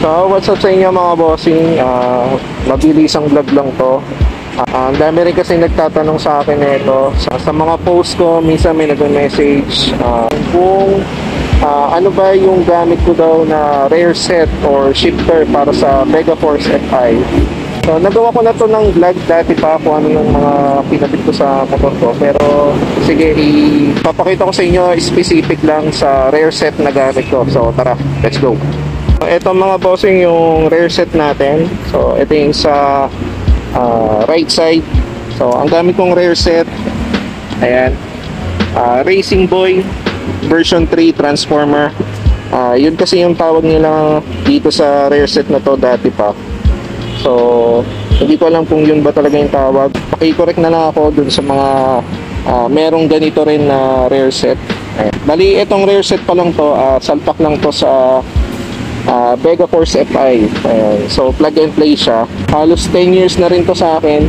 So, what's up sa inyo mga bossing? Mabilis ang vlog lang to. Ang dami rin kasi nagtatanong sa akin nito. Sa mga post ko, minsan may nag-message kung ano ba yung gamit ko daw na rear set or shifter para sa Megaforce Fi. So, nagawa ko na to ng vlog dati pa kung ano yung mga pinabit ko sa motor ko. Pero, sige, ipapakita ko sa inyo specific lang sa rear set na gamit ko. So, tara, let's go. Ito mga bossing yung rear set natin. So, ito yung sa right side. So, ang gamit kong rear set, ayan, Racing Boy version 3 transformer. Yun kasi yung tawag nila dito sa rear set na to dati pa. So, hindi ko alam kung yun ba talaga yung tawag. Paki-correct na lang ako dun sa mga merong ganito rin na rear set. Ayan. Bali, itong rear set pa lang to, salpak lang to sa Megaforce Fi. Ayan. So, plug and play siya. Halos 10 years na rin to sa akin.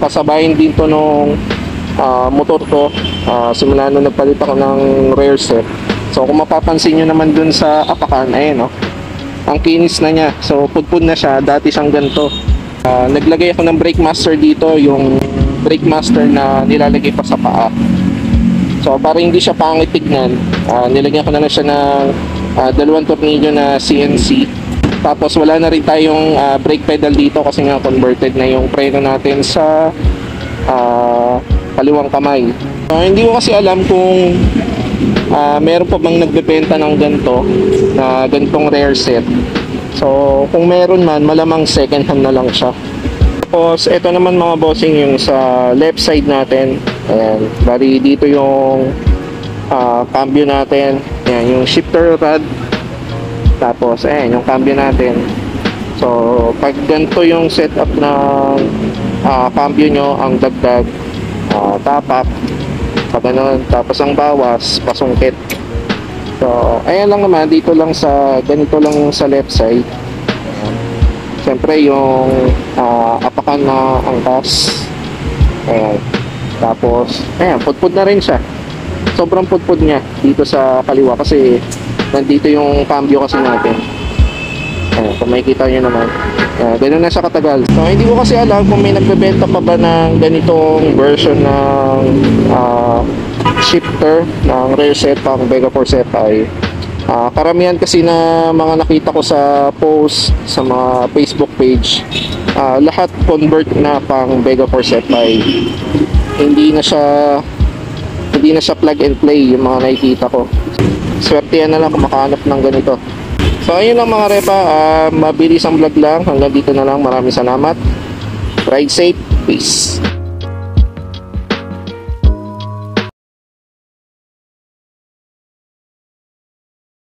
Kasabayan din to nung motor ko. Simula nung nagpalit ako ng rear set. So, kung mapapansin nyo naman dun sa apakan, ayan, no? Ang kinis na niya. So, pudpud na siya. Dati siyang ganito. Naglagay ako ng brake master dito. Yung brake master na nilalagay pa sa paa. So, para hindi siya pangit tignan, nilagyan ko na lang siya ng dalawang tornilyo na CNC. Tapos, wala na rin tayong brake pedal dito kasi nga converted na yung preno natin sa kaliwang kamay. So, hindi ko kasi alam kung meron pa bang nagbebenta ng ganito na ganitong rear set. So kung meron man, malamang second hand na lang siya. Tapos ito naman mga bossing yung sa left side natin. Ayan, bali dito yung cambio natin. Ayan, yung shifter rod. Tapos ayan yung cambio natin. So pag ganito yung setup ng cambio nyo, ang dagdag tapak, pag ganun, tapos ang bawas pasungkit. So ayan lang naman, dito lang sa ganito lang sa left side. Siyempre yung apakan na angkas, ayan. Tapos ayan, pudpud na rin siya, sobrang pudpud niya dito sa kaliwa kasi nandito yung cambio kasi natin. Ayan, kung makikita nyo naman, ganun na siya katagal. So hindi ko kasi alam kung may nagbebenta pa ba ng ganitong version ng shifter ng rear set pang Megaforce Fi. Karamihan kasi na mga nakita ko sa post sa mga Facebook page, lahat convert na pang Megaforce Fi. Hindi na siya plug and play yung mga nakikita ko. Swertihan na lang kung makahanap ng ganito. So ayun lang mga repa, mabilis ang vlog lang. Hanggang dito na lang. Maraming salamat. Ride safe. Peace.